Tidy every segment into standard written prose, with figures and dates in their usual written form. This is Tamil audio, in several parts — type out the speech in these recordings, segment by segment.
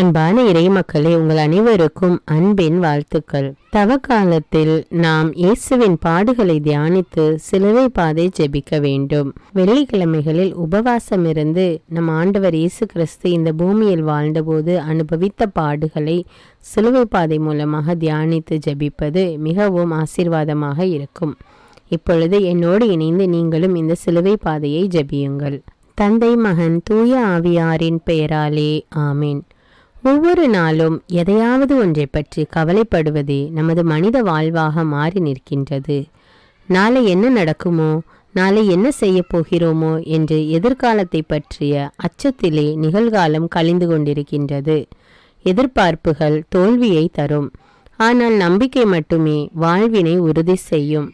அன்பான இறைமக்களே, உங்கள் அனைவருக்கும் அன்பின் வாழ்த்துக்கள். தவ காலத்தில் நாம் இயேசுவின் பாடுகளை தியானித்து சிலுவை பாதை ஜெபிக்க வேண்டும். வெள்ளிக்கிழமைகளில் உபவாசம் இருந்து நம் ஆண்டவர் இயேசு கிறிஸ்து இந்த பூமியில் வாழ்ந்தபோது அனுபவித்த பாடுகளை சிலுவை பாதை மூலமாக தியானித்து ஜெபிப்பது மிகவும் ஆசீர்வாதமாக இருக்கும். இப்பொழுது என்னோடு இணைந்து நீங்களும் இந்த சிலுவை பாதையை ஜெபியுங்கள். தந்தை, மகன், தூய ஆவியாரின் பெயராலே ஆமீன். ஒவ்வொரு நாளும் எதையாவது ஒன்றை பற்றி கவலைப்படுவதே நமது மனித வாழ்வாக மாறி நிற்கின்றது. நாளை என்ன நடக்குமோ, நாளை என்ன செய்ய போகிறோமோ என்று எதிர்காலத்தை பற்றிய அச்சத்திலே நிகழ்காலம் கழிந்து கொண்டிருக்கின்றது. எதிர்பார்ப்புகள் தோல்வியை தரும், ஆனால் நம்பிக்கை மட்டுமே வாழ்வினை உறுதி செய்யும்.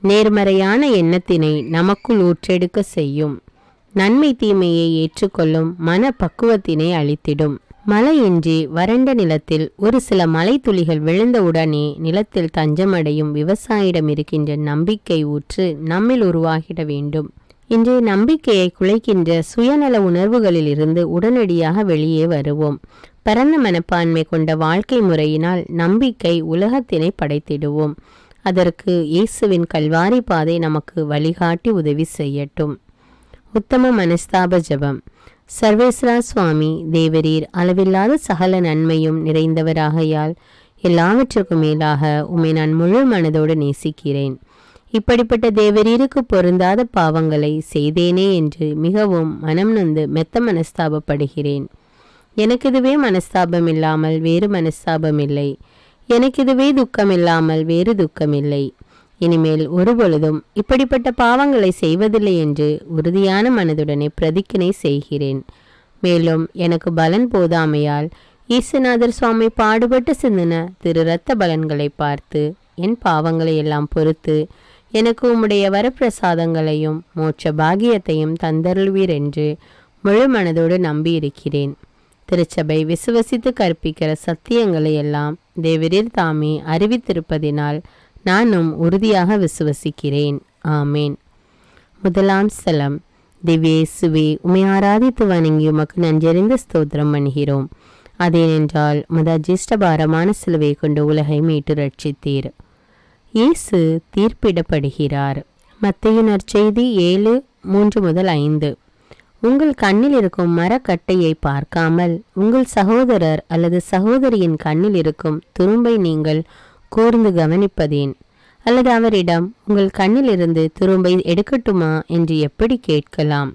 நேர்மறையான எண்ணத்தினை நமக்குள் ஊற்றெடுக்க செய்யும். நன்மை தீமையை ஏற்றுக்கொள்ளும் மன பக்குவத்தினை அளித்திடும். மழையின்றி வறண்ட நிலத்தில் ஒரு சில மழை துளிகள் விழுந்தவுடனே நிலத்தில் தஞ்சமடையும் விவசாயிடம் இருக்கின்ற நம்பிக்கை ஊற்று நம்மில் உருவாகிட வேண்டும். இன்றைய நம்பிக்கையை குலைக்கின்ற சுயநல உணர்வுகளில் இருந்து உடனடியாக வெளியே வருவோம். பரந்த மனப்பான்மை கொண்ட வாழ்க்கை முறையினால் நம்பிக்கை உலகத்தினை படைத்திடுவோம். அதற்கு இயேசுவின் கல்வாரி பாதை நமக்கு வழிகாட்டி உதவி செய்யட்டும். உத்தம மனஸ்தாப ஜெபம். சர்வேஸ்வரா சுவாமி தேவரீர் அளவில்லாத சகல நன்மையும் நிறைந்தவராகையால் எல்லாவற்றுக்கும் மேலாக உம்மை நான் முழு மனதோடு நேசிக்கிறேன். இப்படிப்பட்ட தேவரீருக்கு பொருந்தாத பாவங்களை செய்தேனே என்று மிகவும் மனம் நொந்து மெத்த மனஸ்தாபப்படுகிறேன். எனக்கிதுவே மனஸ்தாபம் இல்லாமல் வேறு மனஸ்தாபம் இல்லை. எனக்கிதுவே துக்கம் இல்லாமல் வேறு துக்கமில்லை. இனிமேல் ஒருபொழுதும் இப்படிப்பட்ட பாவங்களை செய்வதில்லை என்று உறுதியான மனதுடனே பிரதிக்கினை செய்கிறேன். மேலும் எனக்கு பலன் போதாமையால் ஈசுநாதர் சுவாமி பாடுபட்டு சிந்தின திரு இரத்த பலன்களை பார்த்து என் பாவங்களை எல்லாம் பொறுத்து எனக்கு உம்முடைய வரப்பிரசாதங்களையும் மோட்ச பாகியத்தையும் தந்தருள்வீர் என்று முழு மனதோடு நம்பியிருக்கிறேன். திருச்சபை விசுவசித்து கற்பிக்கிற சத்தியங்களை எல்லாம் தேவரீர் தாமே அறிவித்திருப்பதினால் நானும் உறுதியாக விசுவசிக்கிறேன். ஆமேன். முதலாம் ஸ்தலம். திவ்யேசுவே, உம்மை ஆராதித்து வணங்கி உமக்கு நன்றறிந்த ஸ்தோத்திரம் பண்ணுகிறோம். அதேனென்றால் ஜேஷ்டபாரமான சிலுவை கொண்டு உலகை மீட்டு ரட்சித்தீர். இயேசு தீர்ப்பிடப்படுகிறார். மத்தேயு நற்செய்தி 7:3-5. உங்கள் கண்ணில் இருக்கும் மரக்கட்டையை பார்க்காமல் உங்கள் சகோதரர் அல்லது சகோதரியின் கண்ணில் இருக்கும் துரும்பை நீங்கள் கூர்ந்து கவனிப்பதேன்? அல்லது அவரிடம் உங்கள் கண்ணிலிருந்து துரும்பை எடுக்கட்டுமா என்று எப்படி கேட்கலாம்?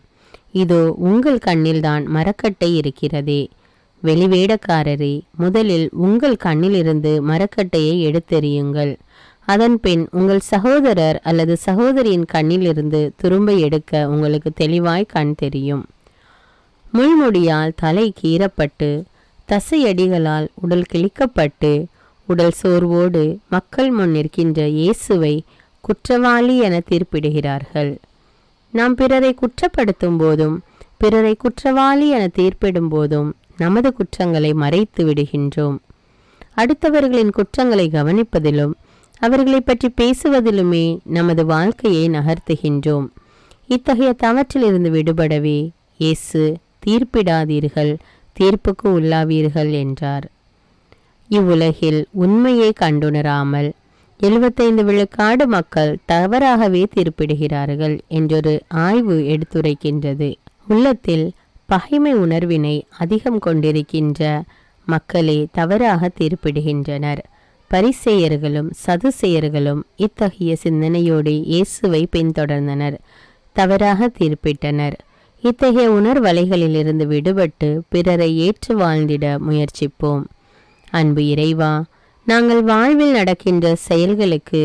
இதோ உங்கள் கண்ணில்தான் மரக்கட்டை இருக்கிறதே. வெளிவேடக்காரரே, முதலில் உங்கள் கண்ணிலிருந்து மரக்கட்டையை எடுத்தெறியுங்கள். அதன் பின் உங்கள் சகோதரர் அல்லது சகோதரியின் கண்ணிலிருந்து துரும்பை எடுக்க உங்களுக்கு தெளிவாய் கண் தெரியும். முள்முடியால் தலை கீறப்பட்டு தசையடிகளால் உடல் கிழிக்கப்பட்டு உடல் சோர்வோடு மக்கள் முன் நிற்கின்ற இயேசுவை குற்றவாளி என தீர்ப்பிடுகிறார்கள். நாம் பிறரை குற்றப்படுத்தும் போதும் பிறரை குற்றவாளி என தீர்ப்பிடும் போதும் நமது குற்றங்களை மறைத்து விடுகின்றோம். அடுத்தவர்களின் குற்றங்களை கவனிப்பதிலும் அவர்களை பற்றி பேசுவதிலுமே நமது வாழ்க்கையை நகர்த்துகின்றோம். இத்தகைய தவற்றிலிருந்து விடுபடவே இயேசு தீர்ப்பிடாதீர்கள், தீர்ப்புக்கு உள்ளாவீர்கள் என்றார். இவ்வுலகில் உண்மையை கண்டுணராமல் 75 விழுக்காடு மக்கள் தவறாகவே தீர்ப்பிடுகிறார்கள் என்றொரு ஆய்வு எடுத்துரைக்கின்றது. உள்ளத்தில் பகைமை உணர்வினை அதிகம் கொண்டிருக்கின்ற மக்களே தவறாக தீர்ப்பிடுகின்றனர். பரிசேயர்களும் சதுசேயர்களும் இத்தகைய சிந்தனையோடு இயேசுவை பின்தொடர்ந்தனர், தவறாக தீர்ப்பிட்டனர். இத்தகைய உணர்வலைகளிலிருந்து விடுபட்டு பிறரை ஏற்று வாழ்ந்திட முயற்சிப்போம். அன்பு இறைவா, நாங்கள் வாழ்வில் நடக்கின்ற செயல்களுக்கு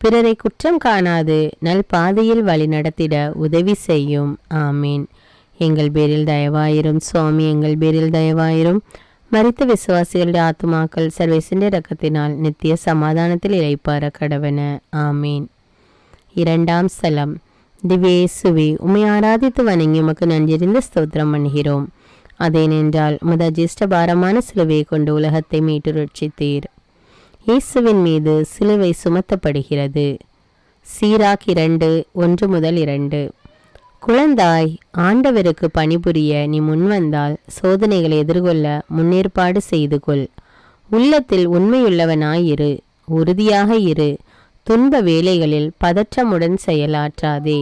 பிறரை குற்றம் காணாது நல் பாதையில் வழி நடத்திட உதவி செய்யும். ஆமீன். எங்கள் பேரில் தயவாயிரும் சுவாமி, எங்கள் பேரில் தயவாயிரும். மரித்த விசுவாசிகளுடைய ஆத்துமாக்கள் சர்வேசின் இரக்கத்தினால் நித்திய சமாதானத்தில் இளைப்பார கடவன. ஆமீன். இரண்டாம் ஸ்தலம். திவ்யேசுவே, உம்மை ஆராதித்து வணங்கி உமக்கு நன்றறிந்த ஸ்தோத்திரம் பண்ணுகிறோம். அதேனென்றால் ஜேஷ்டபாரமான சிலுவையை கொண்டு உலகத்தை மீட்டு ரட்சித்தீர். இயேசுவின் மீது சிலுவை சுமத்தப்படுகிறது. சீராக் 2:1-2. குழந்தாய், ஆண்டவருக்கு பணிபுரிய நீ முன்வந்தால் சோதனைகளை எதிர்கொள்ள முன்னேற்பாடு செய்து கொள். உள்ளத்தில் உண்மையுள்ளவனாயிரு, உறுதியாக இரு. துன்ப வேளைகளில் பதற்றமுடன் செயலாற்றாதே.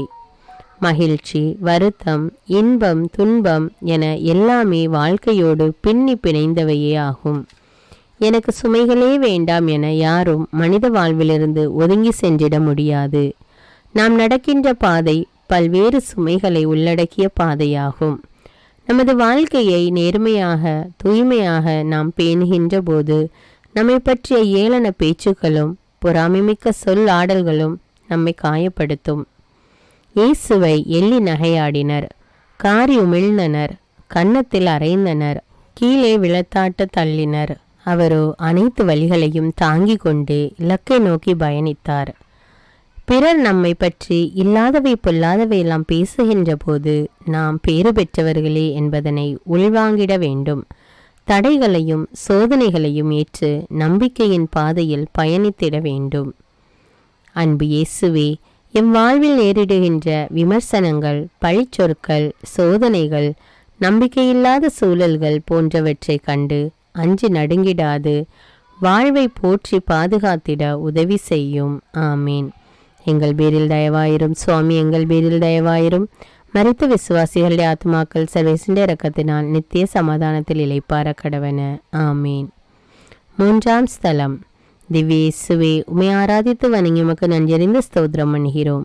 மகிழ்ச்சி, வருத்தம், இன்பம், துன்பம் என எல்லாமே வாழ்க்கையோடு பின்னி பிணைந்தவையே ஆகும். எனக்கு சுமைகளே வேண்டாம் என யாரும் மனித வாழ்விலிருந்து ஒதுங்கி சென்றிட முடியாது. நாம் நடக்கின்ற பாதை பல்வேறு சுமைகளை உள்ளடக்கிய பாதையாகும். நமது வாழ்க்கையை நேர்மையாக தூய்மையாக நாம் பேணுகின்ற போது நம்மை பற்றிய ஏளன பேச்சுக்களும் பொறாமைமிக்க சொல் ஆடல்களும் நம்மை காயப்படுத்தும். இயேசுவை எள்ளி நகையாடினர், காரி உமிழ்ந்தனர், கன்னத்தில் அறைந்தனர், கீழே விழத்தாட்ட தள்ளினர். அவரோ அனைத்து வழிகளையும் தாங்கி கொண்டு இலக்கை நோக்கி பயணித்தார். பிறர் நம்மை பற்றி இல்லாதவை பொல்லாதவை எல்லாம் பேசுகின்ற போது நாம் பேறு பெற்றவர்களே என்பதனை உள்வாங்கிட வேண்டும். தடைகளையும் சோதனைகளையும் ஏற்று நம்பிக்கையின் பாதையில் பயணித்திட வேண்டும். அன்பு இயேசுவே, எம் வாழ்வில் நேரிடுகின்ற விமர்சனங்கள், பழிச்சொற்கள், சோதனைகள், நம்பிக்கையில்லாத சூழல்கள் போன்றவற்றை கண்டு அஞ்சு நடுங்கிடாது வாழ்வை போற்றி பாதுகாத்திட உதவி செய்யும். ஆமீன். எங்கள் பேரில் தயவாயிரும் சுவாமி, எங்கள் பேரில் தயவாயிரும். மரித்த விசுவாசிகளுடைய ஆத்மாக்கள் சர்வேசின் இரக்கத்தினால் நித்திய சமாதானத்தில் இளைப்பார கடவன. ஆமீன். 3ஆம் ஸ்தலம். திவ்யேசுவே, உமை ஆராதித்து வணங்கி உமக்கு நன்றியறிந்த ஸ்தோத்திரம் பண்ணுகிறோம்.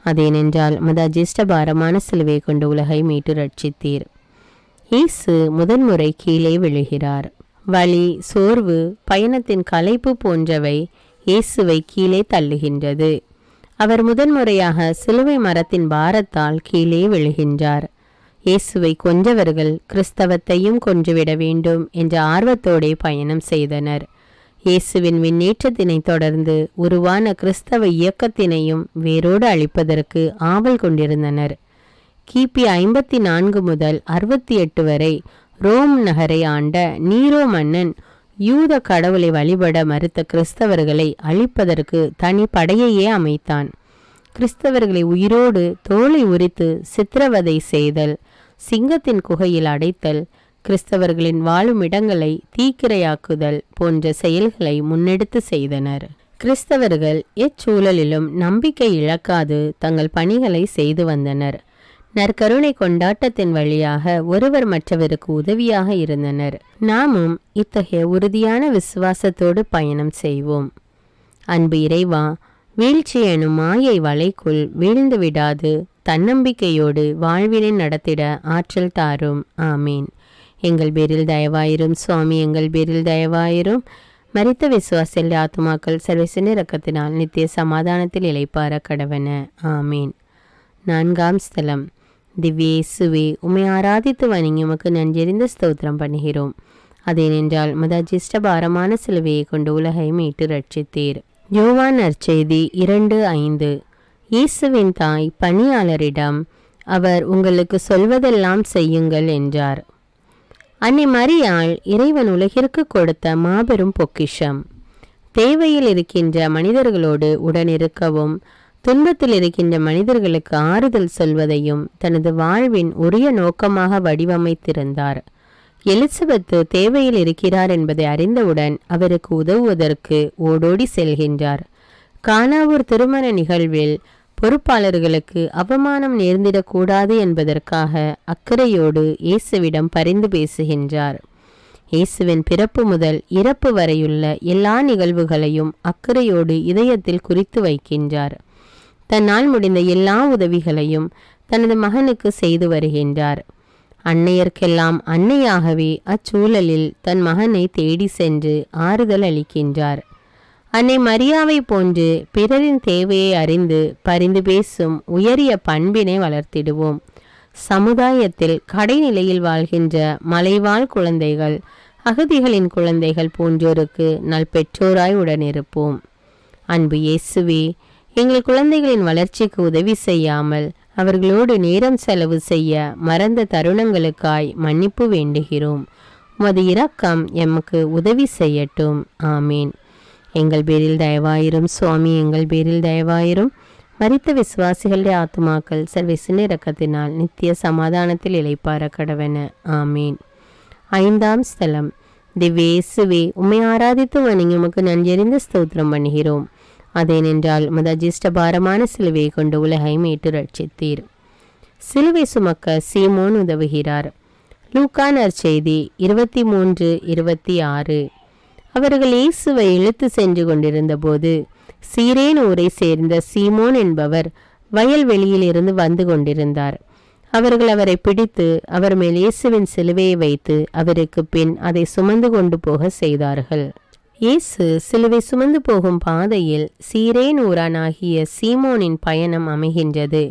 அதேனென்றால் மத அஜிஷ்ட பாரமான சிலுவை கொண்டு உலகை மீட்டு ரட்சித்தீர். இயேசு முதன்முறை கீழே விழுகிறார். வலி, சோர்வு, பயணத்தின் களைப்பு போன்றவை இயேசுவை கீழே தள்ளுகின்றது. அவர் முதன்முறையாக சிலுவை மரத்தின் பாரத்தால் கீழே விழுகின்றார். இயேசுவை கொன்றவர்கள் கிறிஸ்தவத்தையும் கொன்றுவிட வேண்டும் என்ற ஆர்வத்தோடே பயணம் செய்தனர். இயேசுவின் விண்ணேற்றத்தினை தொடர்ந்து உருவான கிறிஸ்தவ இயக்கத்தினையும் வேரோடு அழிப்பதற்கு ஆவல் கொண்டிருந்தனர். கிபி 54 முதல் 68 வரை ரோம் நகரை ஆண்ட நீரோ மன்னன் யூத கடவுளை வழிபட மறுத்த கிறிஸ்தவர்களை அழிப்பதற்கு தனி படையையே அமைத்தான். கிறிஸ்தவர்களை உயிரோடு தோலை உரித்து சித்திரவதை செய்தல், சிங்கத்தின் குகையில் அடைத்தல், கிறிஸ்தவர்களின் வாழும் இடங்களை தீக்கிரையாக்குதல் போன்ற செயல்களை முன்னெடுத்து செய்தனர். கிறிஸ்தவர்கள் எச்சூழலிலும் நம்பிக்கை இழக்காது தங்கள் பணிகளை செய்து வந்தனர். நற்கருணை கொண்டாட்டத்தின் வழியாக ஒருவர் மற்றவருக்கு உதவியாக இருந்தனர். நாமும் இத்தகைய உறுதியான விசுவாசத்தோடு பயணம் செய்வோம். அன்பு இறைவா, வீழ்ச்சி எனும் மாயை வலைக்குள் வீழ்ந்து விடாது தன்னம்பிக்கையோடு வாழ்வினை நடத்திட ஆற்றல் தாரும். ஆமீன். எங்கள் பேரில் தயவாயிரும் சுவாமி, எங்கள் பேரில் தயவாயிரும். மரித்த விசுவாசில் ஆத்துமாக்கள் சர்வசின் இரக்கத்தினால் நித்திய சமாதானத்தில் இளைப்பார கடவன. ஆமீன். 4ஆம் ஸ்தலம். திவ்யேசுவே, உமை ஆராதித்து வணங்கி உமக்கு நன்றியறிந்த ஸ்தோத்திரம் பண்ணுகிறோம். அதேனென்றால் மத அஜிஷ்ட பாரமான சிலுவையை கொண்டு உலகை மீட்டு ரட்சித்தீர். யோவான் நற்செய்தி 2:5. இயேசுவின் தாய் பணியாளரிடம், அவர் உங்களுக்கு சொல்வதெல்லாம் செய்யுங்கள் என்றார். அன்னை மரியாள் இறைவன் உலகிற்கு கொடுத்த மாபெரும் பொக்கிஷம். தேவையில் இருக்கின்ற மனிதர்களோடு உடனிருக்கவும் துன்பத்தில் இருக்கின்ற மனிதர்களுக்கு ஆறுதல் சொல்வதையும் தனது வாழ்வின் உரிய நோக்கமாக வடிவமைத்திருந்தார். எலிசபெத்து தேவையில் இருக்கிறார் என்பதை அறிந்தவுடன் அவருக்கு உதவுவதற்கு ஓடோடி செல்கின்றார். கானாவூர் திருமண நிகழ்வில் பொறுப்பாளர்களுக்கு அவமானம் நேர்ந்திடக்கூடாது என்பதற்காக அக்கறையோடு இயேசுவிடம் பரிந்து பேசுகின்றார். இயேசுவின் பிறப்பு முதல் இறப்பு வரையுள்ள எல்லா நிகழ்வுகளையும் அக்கறையோடு இதயத்தில் குறித்து வைக்கின்றார். தன்னால் முடிந்த எல்லா உதவிகளையும் தனது மகனுக்கு செய்து வருகின்றார். அன்னையர்க்கெல்லாம் அன்னையாகவே அச்சூழலில் தன் மகனை தேடி சென்று ஆறுதல் அளிக்கின்றார். அன்னை மரியாவை போன்று பிறரின் தேவையை அறிந்து பரிந்து பேசும் உயரிய பண்பினை வளர்த்திடுவோம். சமுதாயத்தில் கடைநிலையில் வாழ்கின்ற மலைவாழ் குழந்தைகள், அகதிகளின் குழந்தைகள் போன்றோருக்கு நல் பெற்றோராய் உடனிருப்போம். அன்பு இயேசுவே, எங்கள் குழந்தைகளின் வளர்ச்சிக்கு உதவி செய்யாமல் அவர்களோடு நேரம் செலவு செய்ய மறந்த தருணங்களுக்காய் மன்னிப்பு வேண்டுகிறோம். உமது இரக்கம் எமக்கு உதவி செய்யட்டும். ஆமீன். எங்கள் பேரில் தயவாயிரும் சுவாமி, எங்கள் பேரில் தயவாயிரும். மரித்த விசுவாசிகளுடைய ஆத்துமாக்கள் சர்வேசின் இரக்கத்தினால் நித்திய சமாதானத்தில் இளைப்பார கடவன. ஆமீன். 5ஆம் ஸ்தலம். திவ்யேசுவே, உம்மை ஆராதித்து வணங்கி உமக்கு நன்றறிந்த ஸ்தோத்திரம் பண்ணுகிறோம். அதேனென்றால் உமது அஜிஷ்ட பாரமான சிலுவையை கொண்டு உலகை மீட்டு ரட்சித்தீர். சிலுவை சுமக்க சீமோன் உதவுகிறார். லூக்கா நற்செய்தி 23:26. அவர்கள் இயேசுவை இழுத்து சென்று கொண்டிருந்த போது சீரேன் ஊரை சேர்ந்த சீமோன் என்பவர் வயல்வெளியிலிருந்து வந்து கொண்டிருந்தார். அவர்கள் அவரை பிடித்து அவர் மேல் இயேசுவின் சிலுவையை வைத்து அவருக்கு பின் அதை சுமந்து கொண்டு போக செய்தார்கள். இயேசு சிலுவை சுமந்து போகும் பாதையில் சீரேன் ஊரானாகிய சீமோனின் பயணம் அமைகின்றது.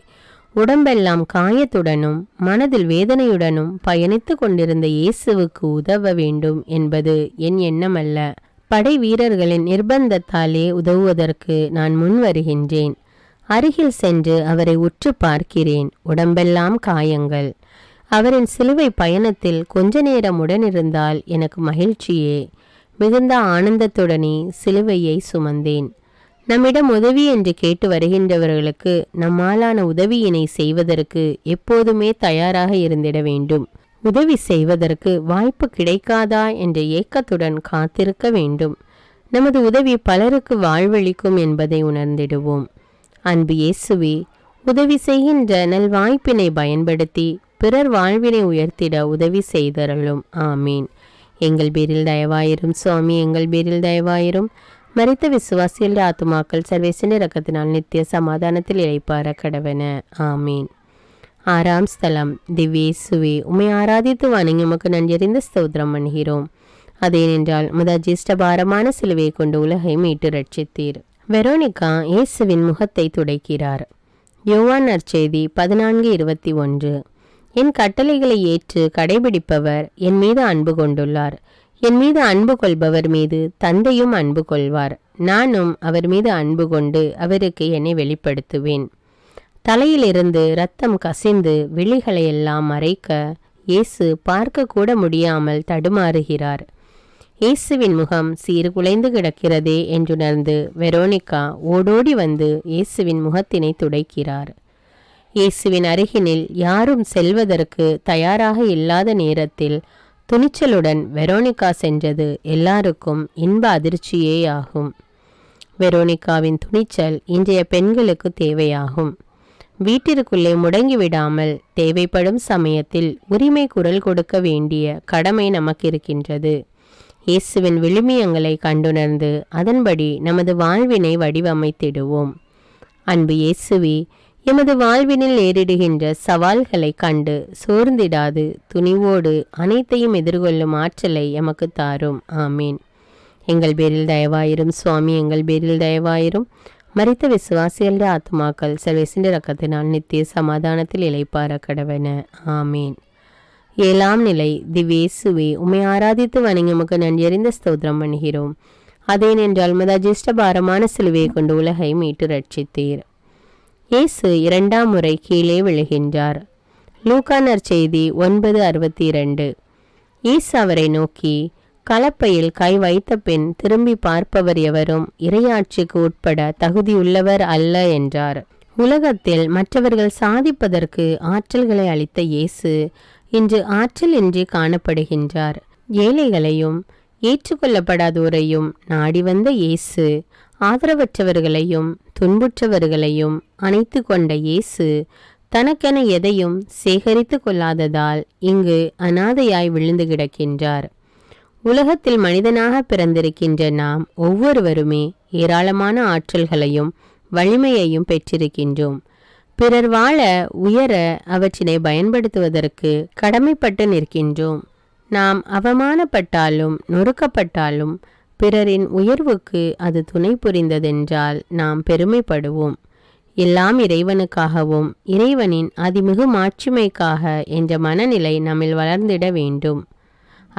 உடம்பெல்லாம் காயத்துடனும் மனதில் வேதனையுடனும் பயணித்து கொண்டிருந்த இயேசுவுக்கு உதவ வேண்டும் என்பது என் எண்ணமல்ல. படை வீரர்களின் நிர்பந்தத்தாலே உதவுவதற்கு நான் முன் வருகின்றேன். அருகில் சென்று அவரை உற்று பார்க்கிறேன். உடம்பெல்லாம் காயங்கள். அவரின் சிலுவை பயணத்தில் கொஞ்ச நேரம் உடனிருந்தால் எனக்கு மகிழ்ச்சியே. மிகுந்த ஆனந்தத்துடனே சிலுவையை சுமந்தேன். நம்மிடம் உதவி என்று கேட்டு வருகின்றவர்களுக்கு நம்மாலான உதவியினை செய்வதற்கு எப்போதுமே தயாராக இருந்திட வேண்டும். உதவி செய்வதற்கு வாய்ப்பு கிடைக்காதா என்ற ஏக்கத்துடன் காத்திருக்க வேண்டும். நமது உதவி பலருக்கு வாழ்வளிக்கும் என்பதை உணர்ந்திடுவோம். அன்பு இயேசுவே, உதவி செய்கின்ற நல்வாய்ப்பினை பயன்படுத்தி பிறர் வாழ்வினை உயர்த்திட உதவி செய்தருளும். ஆமீன். எங்கள் பேரில் தயவாயிரும் சுவாமி, எங்கள் பேரில் தயவாயிரும். மரித்த விசுவாசிகள் ஆத்துமாக்கள் சர்வேசின் இரக்கத்தினால் நித்திய சமாதானத்தில் இளைப்பார கடவன. ஆமீன். 6ஆம் ஸ்தலம். திவ்யேசுவே, உம்மை ஆராதித்து வணங்கி உமக்கு நன்றறிந்த ஸ்தோத்திரம் பண்ணுகிறோம். அதேனென்றால் உமது அஜிஷ்ட பாரமான சிலுவையை கொண்டு உலகை மீட்டு ரட்சித்தீர். வெரோனிகா இயேசுவின் முகத்தை துடைக்கிறார். யோவான் நற்செய்தி 14:21. என் கட்டளைகளை ஏற்று கடைபிடிப்பவர் என் மீது அன்பு கொண்டுள்ளார். என் மீது அன்பு கொள்பவர் மீது தந்தையும் அன்பு கொள்வார். நானும் அவர் மீது அன்பு கொண்டு அவருக்கு என்னை வெளிப்படுத்துவேன். தலையிலிருந்து இரத்தம் கசிந்து விழிகளையெல்லாம் மறைக்க இயேசு பார்க்க கூட முடியாமல் தடுமாறுகிறார். இயேசுவின் முகம் சீர்குலைந்து கிடக்கிறதே என்றுணர்ந்து வெரோனிகா ஓடோடி வந்து இயேசுவின் முகத்தினை துடைக்கிறார். இயேசுவின் அருகினில் யாரும் செல்வதற்கு தயாராக இல்லாத நேரத்தில் துணிச்சலுடன் வெரோனிகா சென்றது எல்லாருக்கும் இன்ப அதிர்ச்சியே ஆகும். வெரோனிகாவின் துணிச்சல் இன்றைய பெண்களுக்கு தேவையாகும். வீட்டிற்குள்ளே முடங்கிவிடாமல் தேவைப்படும் சமயத்தில் உரிமை குரல் கொடுக்க வேண்டிய கடமை நமக்கு இருக்கின்றது. இயேசுவின் விழுமியங்களை கண்டுணர்ந்து அதன்படி நமது வாழ்வினை வடிவமைத்திடுவோம். அன்பு இயேசுவே, எமது வாழ்வினில் நேரிடுகின்ற சவால்களை கண்டு சோர்ந்திடாது துணிவோடு அனைத்தையும் எதிர்கொள்ளும் ஆற்றலை எமக்கு தாரும். ஆமீன். எங்கள் பேரில் தயவாயிரும் சுவாமி, எங்கள் பேரில் தயவாயிரும். மரித்த விசுவாசிகளுடைய ஆத்மாக்கள் சர்வேசின் இரக்கத்தினால் நித்திய சமாதானத்தில் இளைப்பார கடவன. ஆமீன். 7ஆம் நிலை. திவ்யேசுவே, உம்மை ஆராதித்து வணங்கி உமக்கு நன்றறிந்த ஸ்தோத்திரம் பண்ணுகிறோம். அதேனென்றால் உமது அஜிஷ்ட பாரமான சிலுவையை கொண்டு உலகை மீட்டு ரட்சித்தீர். இயேசு 2ஆம் முறை கீழே விழுகின்றார். லூக்கா நற்செய்தி 9:62. இயேசு அவரை நோக்கி, கலப்பையில் கை வைத்த பின் திரும்பி பார்ப்பவர் எவரும் இறையாட்சிக்கு உட்பட தகுதியுள்ளவர் அல்ல என்றார். உலகத்தில் மற்றவர்கள் சாதிப்பதற்கு ஆற்றல்களை அளித்த இயேசு இன்று ஆற்றல் இன்றி காணப்படுகின்றார். ஏழைகளையும் ஏற்றுக்கொள்ளப்படாதோரையும் நாடி வந்த இயேசு, ஆதரவற்றவர்களையும் துன்புற்றவர்களையும் அணைத்து கொண்ட இயேசு தனக்கென எதையும் சேகரித்து கொள்ளாததால் இங்கு அனாதையாய் விழுந்து கிடக்கின்றார். உலகத்தில் மனிதனாக பிறந்திருக்கின்ற நாம் ஒவ்வொருவருமே ஏராளமான ஆற்றல்களையும் வலிமையையும் பெற்றிருக்கின்றோம். பிறர் வாழ உயர அவற்றினை பயன்படுத்துவதற்கு கடமைப்பட்டு நிற்கின்றோம். நாம் அவமானப்பட்டாலும் நொறுக்கப்பட்டாலும் பிறரின் உயர்வுக்கு அது துணை புரிந்ததென்றால் நாம் பெருமைப்படுவோம். எல்லாம் இறைவனுக்காகவும் இறைவனின் அதிமிகு மாட்சிமைக்காக என்ற மனநிலை நம்மில் வளர்ந்திட வேண்டும்.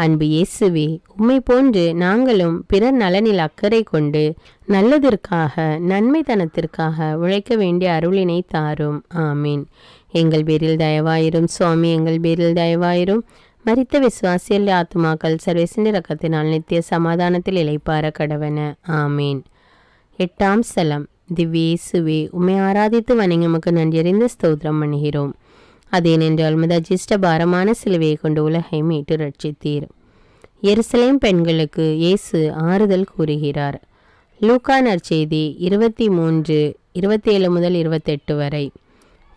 அன்பு இயேசுவே, உம்மை போன்று நாங்களும் பிறர் நலனில் அக்கறை கொண்டு நல்லதற்காக நன்மைத்தனத்திற்காக உழைக்க வேண்டிய அருளினை தாரும். ஆமீன். எங்கள் பேரில் தயவாயிரும் சுவாமி, எங்கள் பேரில் தயவாயிரும். மரித்த விசுவாசிகள் ஆத்துமாக்கள் சர்வேசின் இரக்கத்தினால் நித்திய சமாதானத்தில் இளைப்பார கடவன. ஆமீன். 8ஆம் ஸ்தலம். திவ்ய இயேசுவே, உம்மை ஆராதித்து வணங்கி உமக்கு நன்றியறிந்த ஸ்தோத்திரம் பண்ணுகிறோம். அதேனென்றால் உமது அஜிஷ்ட பாரமான சிலுவையை கொண்டு உலகை மீட்டு ரட்சித்தீர். எருசலேம் பெண்களுக்கு இயேசு ஆறுதல் கூறுகிறார். லூக்கா நற்செய்தி 23:27 முதல் 28 வரை.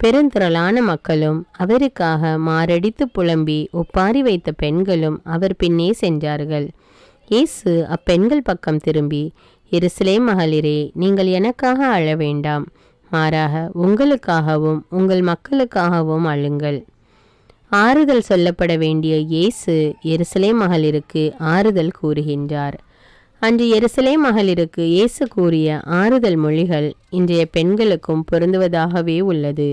பெருந்திரளான மக்களும் அவருக்காக மாரடித்து புலம்பி ஒப்பாரி வைத்த பெண்களும் அவர் பின்னே சென்றார்கள். இயேசு அப்பெண்கள் பக்கம் திரும்பி, எருசலேம் மகளிரே, நீங்கள் எனக்காக அழ வேண்டாம், மாறாக உங்களுக்காகவும் உங்கள் மக்களுக்காகவும் அழுங்கள். ஆறுதல் சொல்லப்பட வேண்டிய இயேசு எருசலேம் மகளிருக்கு ஆறுதல் கூறுகின்றார். அன்று எருசலேம் மகளிருக்கு இயேசு கூறிய ஆறுதல் மொழிகள் இன்றைய பெண்களுக்கும் பொருந்துவதாகவே உள்ளது.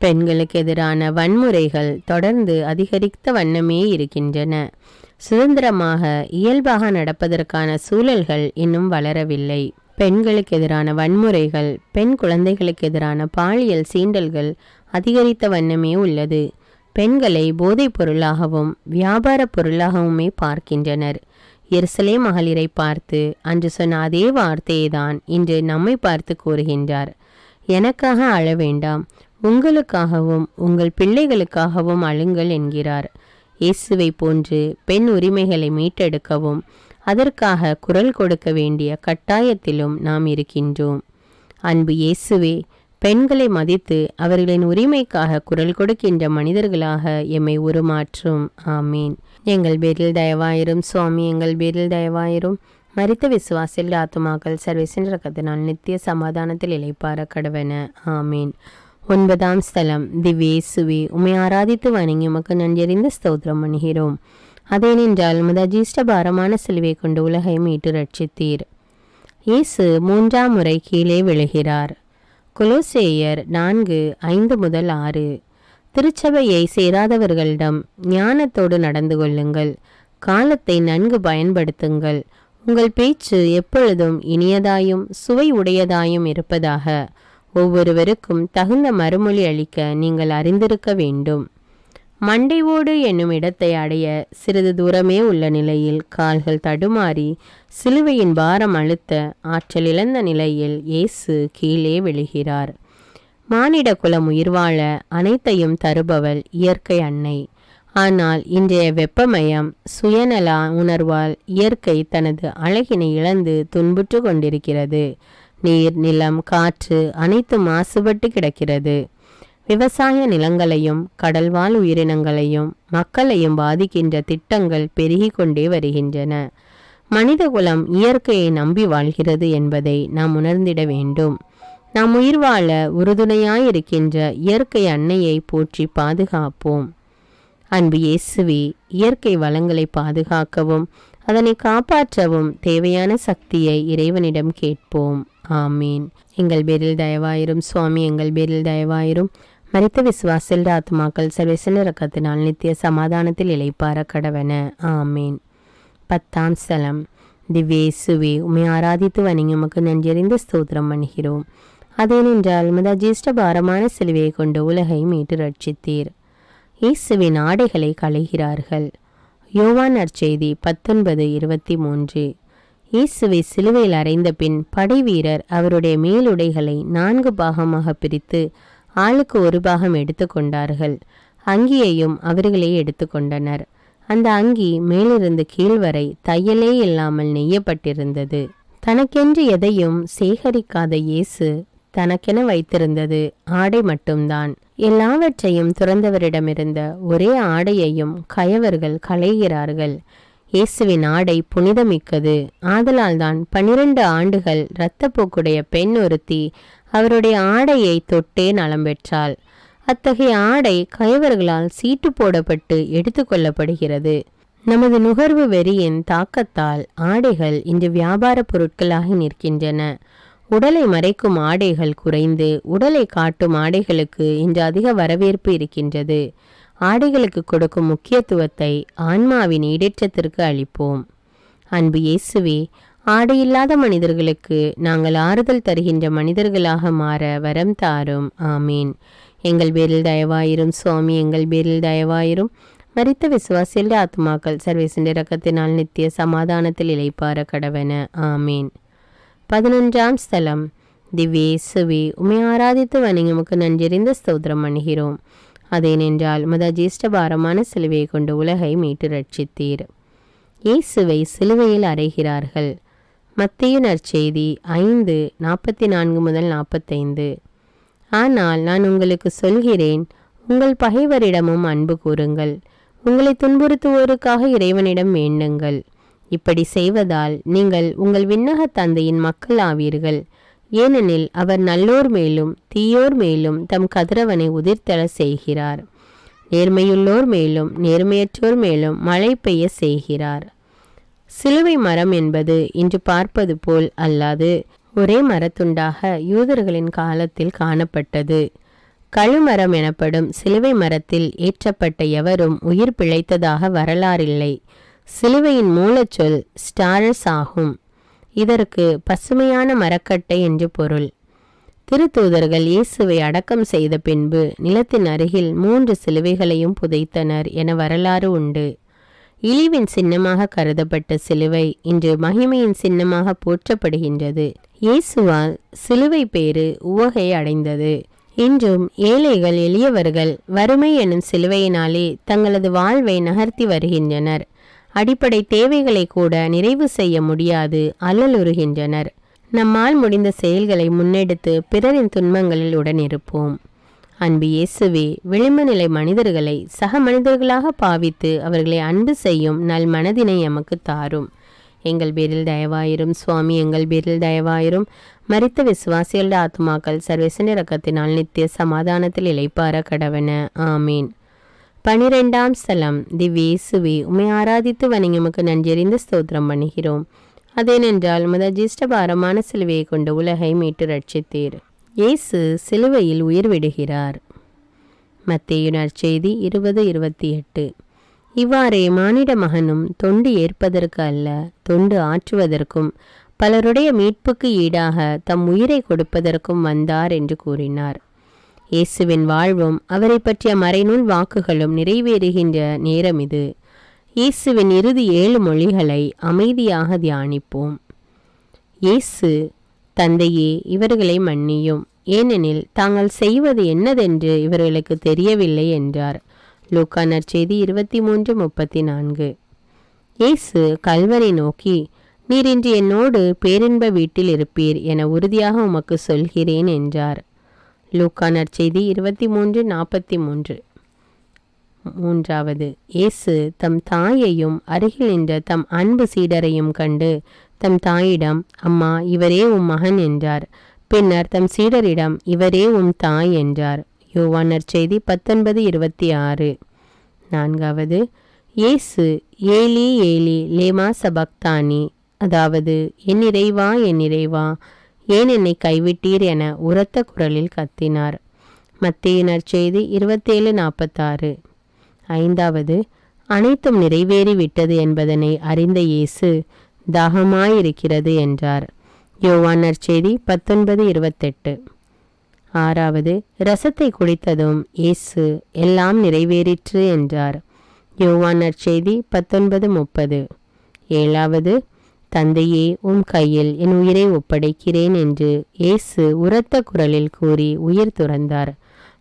பெண்களுக்கு எதிரான வன்முறைகள் தொடர்ந்து அதிகரித்த வண்ணமே இருக்கின்றன. சுதந்திரமாக இயல்பாக நடப்பதற்கான சூழல்கள் இன்னும் வளரவில்லை. பெண்களுக்கு எதிரான வன்முறைகள், பெண் குழந்தைகளுக்கு எதிரான பாலியல் சீண்டல்கள் அதிகரித்த வண்ணமே உள்ளது. பெண்களை போதைப் பொருளாகவும் வியாபார பொருளாகவுமே பார்க்கின்றனர். எருசலேம் மகளிரை பார்த்து அன்று சொன்ன அதே வார்த்தையை தான் இன்று நம்மை பார்த்து கூறுகின்றார். எனக்காக அழ வேண்டாம், உங்களுக்காகவும் உங்கள் பிள்ளைகளுக்காகவும் அழுங்கள் என்கிறார். இயேசுவை போன்று பெண் உரிமைகளை மீட்டெடுக்கவும் அதற்காக குரல் கொடுக்க வேண்டிய கட்டாயத்திலும் நாம் இருக்கின்றோம். அன்பு இயேசுவே, பெண்களை மதித்து அவர்களின் உரிமைக்காக குரல் கொடுக்கின்ற மனிதர்களாக எம்மை உருமாற்றும். ஆமீன். எங்கள் பேரில் தயவாயிரும் சுவாமி, எங்கள் பேரில் தயவாயிரும். மரித்த விசுவாசில் ஆத்துமாக்கள் சர்வேசின் இரக்கத்தினால் நித்திய சமாதானத்தில் இளைப்பார கடவன. ஆமீன். 9ஆம் ஸ்தலம். திவ்ய இயேசுவே, உம்மை ஆராதித்து வணங்கி உமக்கு நன்றியறிந்த ஸ்தோத்திரம் பண்ணுகிறோம். அதேனென்றால் உமது அஜீஷ்ட பாரமான சிலுவை கொண்டு உலகை மீட்டு ரட்சித்தீர். இயேசு 3ஆம் முறை கீழே விழுகிறார். கொலோசேயர் 4:5 முதல் 6. திருச்சபையை சேராதவர்களிடம் ஞானத்தோடு நடந்து கொள்ளுங்கள். காலத்தை நன்கு பயன்படுத்துங்கள். உங்கள் பேச்சு எப்பொழுதும் இனியதாயும் சுவை உடையதாயும் இருப்பதாக. ஒவ்வொருவருக்கும் தகுந்த மறுமொழி அளிக்க நீங்கள் அறிந்திருக்க வேண்டும். மண்டை ஓடு என்னும் இடத்தை அடைய சிறிது தூரமே உள்ள நிலையில் கால்கள் தடுமாறி சிலுவையின் பாரம் அழுத்த ஆற்றல் இழந்த நிலையில் இயேசு கீழே விழுகிறார். மானிட குலம் உயிர் வாழ அனைத்தையும் தருபவள் இயற்கை அன்னை. ஆனால் இன்றைய வெப்பமயம் சுயநல உணர்வால் இயற்கை தனது அழகினை இழந்து துன்புற்று கொண்டிருக்கிறது. நீர், நிலம், காற்று அனைத்தும் மாசுபட்டு கிடக்கிறது. விவசாய நிலங்களையும் கடல்வாழ் உயிரினங்களையும் மக்களையும் பாதிக்கின்ற திட்டங்கள் பெருகி கொண்டே வருகின்றன. மனிதகுலம் இயற்கையை நம்பி வாழ்கிறது என்பதை நாம் உணர்ந்திட வேண்டும். நாம் உயிர் வாழ உறுதுணையாயிருக்கின்ற இயற்கை அன்னையை போற்றி பாதுகாப்போம். அன்பு இயேசுவே, இயற்கை வளங்களை பாதுகாக்கவும் அதனை காப்பாற்றவும் தேவையான சக்தியை இறைவனிடம் கேட்போம். ஆமீன். எங்கள் பேரில் தயவாயிரும் சுவாமி, எங்கள் பேரில் தயவாயிரும். மரித்த விசுவாசில் ஆத்துமாக்கள் சர்வேசின் இரக்கத்தினால் நித்திய சமாதானத்தில் இளைப்பார கடவன. ஆமீன். 10ஆம் ஸ்தலம். திவ்ய இயேசுவே, உம்மை ஆராதித்து வணங்கி உமக்கு நன்றியறிந்த ஸ்தோத்திரம் பண்ணுகிறோம். அதேனென்றால் உமது அஜீஷ்ட பாரமான சிலுவையை கொண்டு உலகை மீட்டு ரட்சித்தீர். இயேசுவின் ஆடைகளை களைகிறார்கள். யோவான் நற்செய்தி 19:23. இயேசுவை சிலுவையில் அறைந்த பின் படை வீரர் அவருடைய மேலுடைகளை 4 பாகமாக பிரித்து ஆளுக்கு ஒரு பாகம் எடுத்துக்கொண்டார்கள். அங்கியையும் அவர்களே எடுத்துக்கொண்டனர். அந்த அங்கி மேலிருந்து கீழ் வரை தையலே இல்லாமல் நெய்யப்பட்டிருந்தது. தனக்கென்று எதையும் சேகரிக்காத இயேசு தனக்கென வைத்திருந்தது ஆடை மட்டும்தான். எல்லாவற்றையும் துறந்தவரிடமிருந்த ஒரே ஆடையையும் கயவர்கள் களைகிறார்கள். இயேசுவின் ஆடை புனிதமிக்கது. ஆதலால் தான் 12 ஆண்டுகள் இரத்தப்போக்குடைய பெண் ஒருத்தி அவருடைய ஆடையை தொட்டே நலம் பெற்றாள். அத்தகைய ஆடை கயவர்களால் சீட்டு போடப்பட்டு எடுத்து கொள்ளப்படுகிறது. நமது நுகர்வு வெறியின் தாக்கத்தால் ஆடைகள் இன்று வியாபார பொருட்களாகி நிற்கின்றன. உடலை மறைக்கும் ஆடைகள் குறைந்து உடலை காட்டும் ஆடைகளுக்கு இன்று அதிக வரவேற்பு இருக்கின்றது. ஆடைகளுக்கு கொடுக்கும் முக்கியத்துவத்தை ஆன்மாவின் ஈடேற்றத்திற்கு அளிப்போம். அன்பு இயேசுவே, ஆடையில்லாத மனிதர்களுக்கு நாங்கள் ஆறுதல் தருகின்ற மனிதர்களாக மாற வரம் தாரும். ஆமீன். எங்கள் பேரில் தயவாயிரும் சுவாமி, எங்கள் பேரில் தயவாயிரும். மரித்த விசுவாசில் ஆத்துமாக்கள் சர்வேசின் இரக்கத்தினால் நித்திய சமாதானத்தில் இளைப்பார கடவன. ஆமீன். 11ஆம் ஸ்தலம். திவ்யேசுவே, உம்மை ஆராதித்து வணங்கி உமக்கு நன்றறிந்த ஸ்தோத்திரம் பண்ணுகிறோம். அதேனென்றால் உமது ஜேஷ்ட பாரமான சிலுவையை கொண்டு உலகை மீட்டு ரட்சித்தீர். இயேசுவை சிலுவையில் அறைகிறார்கள். மத்தேயு நற்செய்தி 5:44-45. ஆனால் நான் உங்களுக்கு சொல்கிறேன், உங்கள் பகைவரிடமும் அன்பு கூறுங்கள், உங்களை துன்புறுத்துவோருக்காக இறைவனிடம் வேண்டுங்கள். இப்படி செய்வதால் நீங்கள் உங்கள் விண்ணக தந்தையின் மக்கள் ஆவீர்கள். ஏனெனில் அவர் நல்லோர் மேலும் தீயோர் மேலும் தம் கதிரவனை உதிர்த்தெழ செய்கிறார். நேர்மையுள்ளோர் மேலும் நேர்மையற்றோர் மேலும் மழை பெய்ய செய்கிறார். சிலுவை மரம் என்பது இன்று பார்ப்பது போல் அல்லாது ஒரே மரத்துண்டாக யூதர்களின் காலத்தில் காணப்பட்டது. கழுமரம் எனப்படும் சிலுவை மரத்தில் ஏற்றப்பட்ட எவரும் உயிர் பிழைத்ததாக வரலாறில்லை. சிலுவையின் மூலச்சொல் ஸ்டாரஸ் ஆகும். இதற்கு பசுமையான மரக்கட்டை என்று பொருள். திருத்தூதர்கள் இயேசுவை அடக்கம் செய்த பின்பு நிலத்தின் அருகில் 3 சிலுவைகளையும் புதைத்தனர் என வரலாறு உண்டு. இழிவின் சின்னமாக கருதப்பட்ட சிலுவை இன்று மகிமையின் சின்னமாக போற்றப்படுகின்றது. இயேசுவால் சிலுவை பேறு உவகை அடைந்தது. இன்றும் ஏழைகள் எளியவர்கள் வறுமை எனும் சிலுவையினாலே தங்களது வாழ்வை நகர்த்தி வருகின்றனர். அடிப்படை தேவைகளை கூட நிறைவு செய்ய முடியாது அல்லலுறுகின்றனர். நம்மால் முடிந்த செயல்களை முன்னெடுத்து பிறரின் துன்பங்களில் உடனிருப்போம். அன்பு இயேசுவே, விளிம்பு நிலை மனிதர்களை சக மனிதர்களாக பாவித்து அவர்களை அன்பு செய்யும் நல் மனதினை எமக்கு தாரும். எங்கள் பேரில் தயவாயிரும் சுவாமி, எங்கள் பேரில் தயவாயிரும். மரித்த விசுவாசிகளோட ஆத்மாக்கள் சர்வேசன் இரக்கத்தினால் நித்திய சமாதானத்தில் இளைப்பார கடவன. ஆமீன். 12ஆம் ஸ்தலம். திவ்யேசுவே, உம்மை ஆராதித்து வணங்கி உமக்கு நன்றறிந்த ஸ்தோத்திரம் பண்ணுகிறோம். அதேனென்றால் உமது ஜேஷ்ட பாரமான சிலுவையை கொண்டு உலகை மீட்டு ரட்சித்தீர். இயேசு சிலுவையில் உயிர் விடுகிறார். மத்தேயு நற்செய்தி 20:28. இவ்வாறே மானிட மகனும் தொண்டு ஏற்பதற்கு அல்ல, தொண்டு ஆற்றுவதற்கும் பலருடைய மீட்புக்கு ஈடாக தம் உயிரை கொடுப்பதற்கும் வந்தார் என்று கூறினார். இயேசுவின் வாழ்வும் அவரை பற்றிய மறைநூல் வாக்குகளும் நிறைவேறுகின்ற நேரம் இது. இயேசுவின் இறுதி 7 மொழிகளை அமைதியாக தியானிப்போம். இயேசு, தந்தையே, இவர்களை மன்னியும், ஏனெனில் தாங்கள் செய்வது என்னதென்று இவர்களுக்கு தெரியவில்லை என்றார். லூக்கா நற்செய்தி 23:34. இயேசு கல்வரை நோக்கி, நீர் இன்று என்னோடு பேரின்ப வீட்டில் இருப்பீர் என உறுதியாக உமக்கு சொல்கிறேன் என்றார். லூக்கா நற்செய்தி 23:43. 3. இயேசு தம் தாயையும் அருகில் நின்ற தம் அன்பு சீடரையும் கண்டு தம் தாயிடம், அம்மா, இவரே உம் மகன் என்றார். பின்னர் தம் சீடரிடம், இவரே உம் தாய் என்றார். யோவான் நற்செய்தி 19:26. 4. இயேசு ஏலி ஏலி லேமா சபக்தானி, அதாவது என் இறைவா என் இறைவா ஏன் என்னை கைவிட்டீர் என உரத்த குரலில் கத்தினார். மத்தேயு நற்செய்தி 27:46. 5. அனைத்தும் நிறைவேறிவிட்டது என்பதனை அறிந்த இயேசு தாகமாயிருக்கிறது என்றார். யோவான் நற்செய்தி 19:28. 6. இரசத்தை குடித்ததும் இயேசு எல்லாம் நிறைவேறிற்று என்றார். யோவான் நற்செய்தி 19:30. 7. தந்தையே, உம் கையில் என் உயிரை ஒப்படைக்கிறேன் என்று இயேசு உரத்த குரலில் கூறி உயிர் துறந்தார்.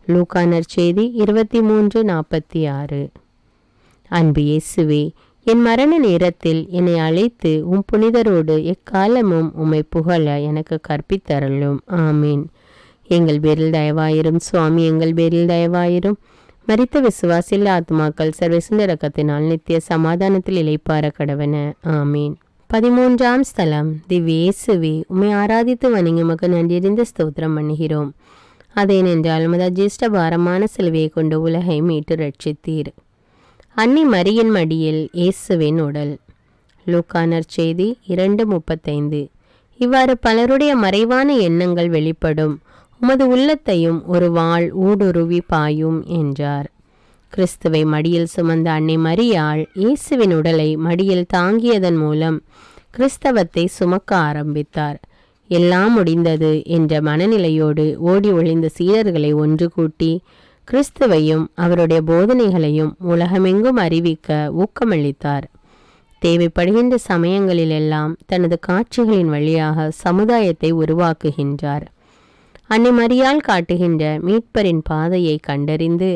லூக்கா நற்செய்தி 23:46. அன்பு இயேசுவே, என் மரண நேரத்தில் என்னை அழைத்து உம் புனிதரோடு எக்காலமும் உம்மை புகழ எனக்கு கற்பித்தருளும். ஆமீன். எங்கள் பேரில் தயவாயிரும் சுவாமி, எங்கள் பேரில் தயவாயிரும். மரித்த விசுவாசில் ஆத்மாக்கள் சர்வேசன் இரக்கத்தினால் நித்திய சமாதானத்தில் இளைப்பார கடவன. ஆமீன். 13ஆம் ஸ்தலம். திவ்யேசுவே, உம்மை ஆராதித்து வணங்கி உமக்கு நன்றியறிந்த ஸ்தோத்திரம் பண்ணுகிறோம். அதேனென்றால் உமது ஜேஷ்ட பாரமான சிலுவையை கொண்டு உலகை மீட்டு ரட்சித்தீர். அன்னை மரியின் மடியில் இயேசுவின் உடல். லூக்கா நற்செய்தி 2:35. இவ்வாறு பலருடைய மறைவான எண்ணங்கள் வெளிப்படும். உமது உள்ளத்தையும் ஒரு வாள் ஊடுருவி பாயும் என்றார். கிறிஸ்துவை மடியில் சுமந்த அன்னை மரியாள் இயேசுவின் உடலை மடியில் தாங்கியதன் மூலம் கிறிஸ்தவத்தை சுமக்க ஆரம்பித்தார். எல்லாம் முடிந்தது என்ற மனநிலையோடு ஓடி ஒளிந்த சீடர்களை ஒன்று கூட்டி கிறிஸ்துவையும் அவருடைய போதனைகளையும் உலகமெங்கும் அறிவிக்க ஊக்கமளித்தார். தேவைப்படுகின்ற சமயங்களிலெல்லாம் தனது காட்சிகளின் வழியாக சமுதாயத்தை உருவாக்குகின்றார். அன்னை மரியாள் காட்டுகின்ற மீட்பரின் பாதையை கண்டறிந்து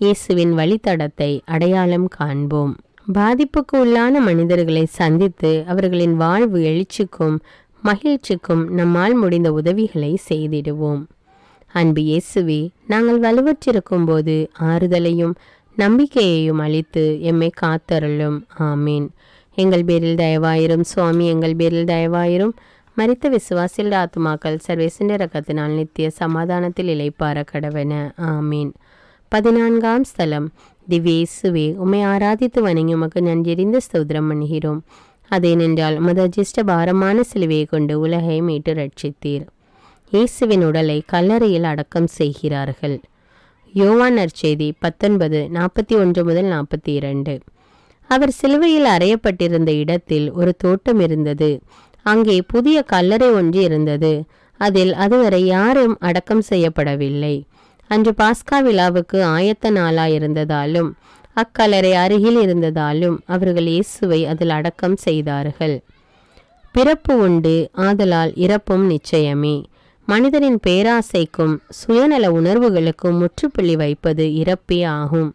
இயேசுவின் வழித்தடத்தை அடையாளம் காண்போம். பாதிப்புக்கு உள்ளான மனிதர்களை சந்தித்து அவர்களின் வாழ்வு எழுச்சிக்கும் மகிழ்ச்சிக்கும் நம்மால் முடிந்த உதவிகளை செய்திடுவோம். அன்பு இயேசுவே, நாங்கள் வலுவற்றிருக்கும் போது ஆறுதலையும் நம்பிக்கையையும் அளித்து எம்மை காத்தருளும். ஆமீன். எங்கள் பேரில் தயவாயிரும் சுவாமி, எங்கள் பேரில் தயவாயிரும். மரித்த விசுவாசில் ஆத்துமாக்கள் சர்வேசின் இரக்கத்தினால் நித்திய சமாதானத்தில் இளைப்பார கடவன. ஆமீன். 14ஆம் ஸ்தலம். திவ்யேசுவே, உம்மை ஆராதித்து வணங்கி உமக்கு நன்றெறிந்த ஸ்தோத்திரம் பண்ணுகிறோம். அதேனென்றால் உமது அஜிஷ்ட பாரமான சிலுவையை கொண்டு உலகை மீட்டு ரட்சித்தீர். இயேசுவின் உடலை கல்லறையில் அடக்கம் செய்கிறார்கள். யோவான் நற்செய்தி 19:41-42. அவர் சிலுவையில் அறையப்பட்டிருந்த இடத்தில் ஒரு தோட்டம் இருந்தது. அங்கே புதிய கல்லறை ஒன்று இருந்தது. அதில் அதுவரை யாரும் அடக்கம் செய்யப்படவில்லை. அன்று பாஸ்கா விழாவுக்கு ஆயத்த நாளாயிருந்ததாலும் அக்கல்லறை அருகில் இருந்ததாலும் அவர்கள் இயேசுவை அதில் அடக்கம் செய்தார்கள். பிறப்பு உண்டு, ஆதலால் இறப்பும் நிச்சயமே. மனிதனின் பேராசைக்கும் சுயநல உணர்வுகளுக்கும் முற்றுப்புள்ளி வைப்பது இறப்பே ஆகும்.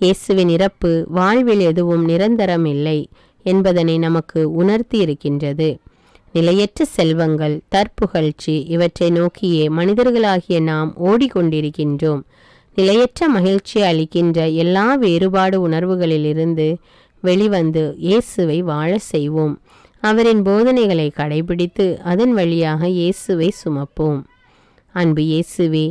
இயேசுவின் இறப்பு வாழ்வில் எதுவும் நிரந்தரம் இல்லை என்பதனை நமக்கு உணர்த்தி இருக்கின்றது. நிலையற்ற செல்வங்கள், தற்புகழ்ச்சி இவற்றை நோக்கியே மனிதர்களாகிய நாம் ஓடிக்கொண்டிருக்கின்றோம். நிலையற்ற மகிழ்ச்சி அளிக்கின்ற எல்லா வேறுபாடு உணர்வுகளிலிருந்து வெளிவந்து இயேசுவை வாழ செய்வோம். அவரின் போதனைகளை கடைபிடித்து அதன் வழியாக இயேசுவை சுமப்போம். அன்பு இயேசுவே,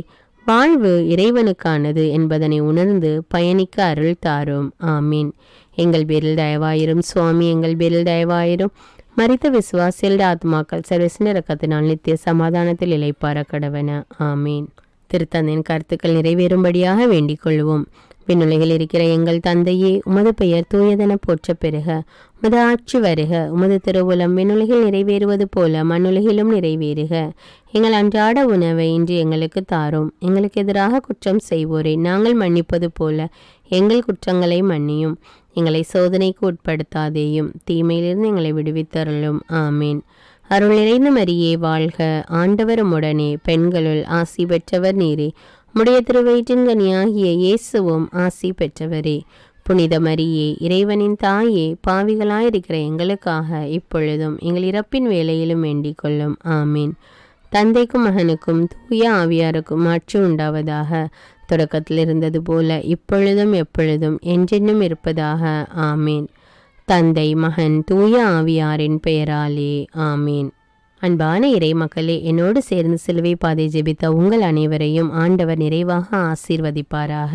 வாழ்வு இறைவனுக்கானது என்பதனை உணர்ந்து பயணிக்க அருள் தாரும். ஆமீன். எங்கள் பேரில் தயவாயிரும் சுவாமி, எங்கள் பேரில் தயவாயிரும். மரித்த விசுவாசியல் ஆத்மாக்கள் சர்வேசின் இரக்கத்தினால் நித்திய சமாதானத்தில் இளைப்பார கடவன. ஆமீன். திருத்தந்தையின் கருத்துக்கள் நிறைவேறும்படியாக வேண்டிக் கொள்வோம். விண்ணுலகில் இருக்கிற எங்கள் தந்தையே, உமது பெயர் தூயதென போற்ற பெறுக. உமது ஆட்சி வருக. உமது திருவுளம் விண்ணுலகில் நிறைவேறுவது போல மண்ணுலகிலும் நிறைவேறுக. எங்கள் அன்றாட உணவை இன்று எங்களுக்கு தாரும். எங்களுக்கு எதிராக குற்றம் செய்வோரை நாங்கள் மன்னிப்பது போல எங்கள் குற்றங்களை மன்னியும். எங்களை சோதனைக்கு உட்படுத்தாதேயும், தீமையிலிருந்து எங்களை விடுவித்தருளும். ஆமீன். அருள் நிறைந்த மரியே வாழ்க. ஆண்டவர் உம்முடனே, பெண்களுள் ஆசி பெற்றவர் நீரே. உம்முடைய திருவயிற்றின் கனியாகிய இயேசுவும் ஆசி பெற்றவரே. புனித மரியே, இறைவனின் தாயே, பாவிகளாயிருக்கிற எங்களுக்காக இப்பொழுதும் எங்கள் இறப்பின் வேளையிலும் வேண்டிக் கொள்ளும். ஆமீன். தந்தைக்கும் மகனுக்கும் தூய ஆவியாருக்கும் ஆட்சி உண்டாவதாக. தொடக்கத்தில் இருந்தது போல இப்பொழுதும் எப்பொழுதும் என்றென்றும் இருப்பதாக. ஆமீன். தந்தை, மகன், தூய ஆவியாரின் பெயராலே. ஆமீன். அன்பான இறை மக்களே, என்னோடு சேர்ந்து சிலுவை பாதை ஜெபித்த உங்கள் அனைவரையும் ஆண்டவர் நிறைவாக ஆசீர்வதிப்பாராக.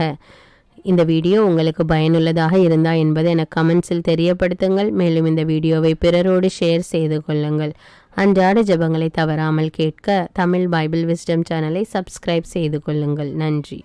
இந்த வீடியோ உங்களுக்கு பயனுள்ளதாக இருந்தால் என்பதை எனக்கு கமெண்ட்ஸில் தெரியப்படுத்துங்கள். மேலும் இந்த வீடியோவை பிறரோடு ஷேர் செய்து கொள்ளுங்கள். அன்றாட ஜெபங்களை தவறாமல் கேட்க தமிழ் பைபிள் விஸ்டம் சேனலை சப்ஸ்கிரைப் செய்து கொள்ளுங்கள். நன்றி.